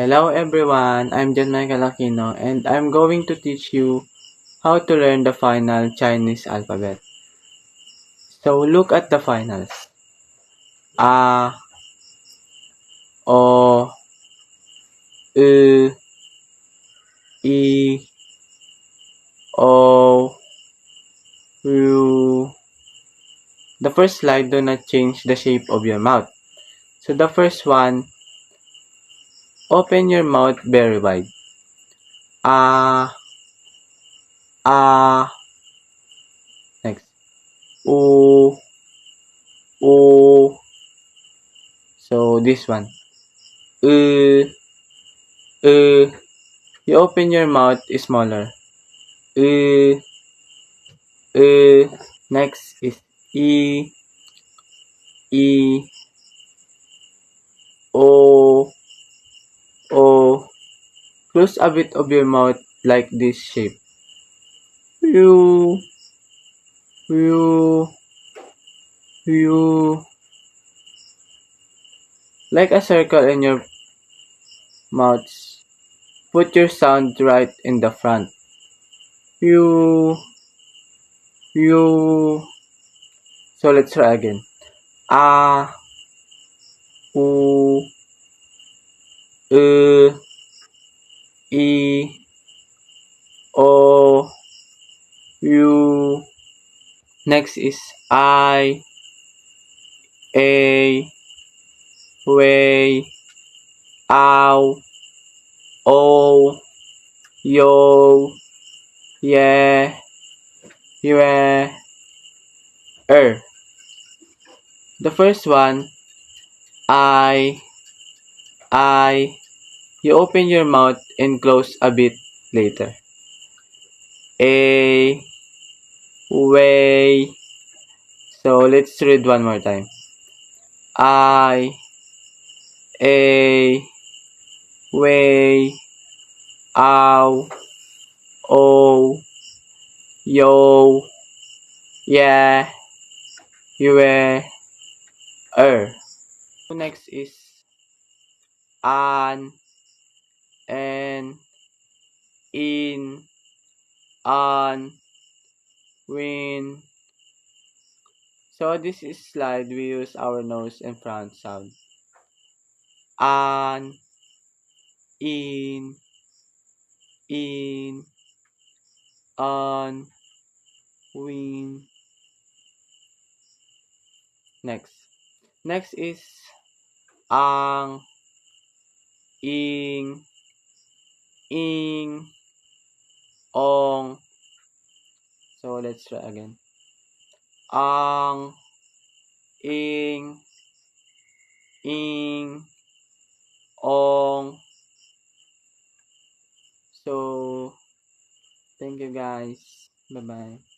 Hello everyone, I'm John Michael Aquino and I'm going to teach you how to learn the final Chinese alphabet. So look at the finals. A, O, U, E, O, U. The first slide, do not change the shape of your mouth. So the first one, open your mouth very wide. A, A. Next. O, O. So this one. You open your mouth smaller. Next is E, E, O, O. Close a bit of your mouth like this shape. U, U, U. Like a circle in your mouth. Put your sound right in the front. U, U. So let's try again. A, U, E, O, U. Next is I, A, Way, Ow, O, Yo, Yeah, Yue, The first one, I. You open your mouth and close a bit later. A, Way. So let's read one more time. I, A, Way, Ow, O, Yo, Yeah, Yue, Next is an, and, in, on, win. So this is slide we use our nose and front sound. An, in, on, win. Next is ang, ing, ong. So let's try again. Ang, ing, ong. So thank you guys. Bye bye.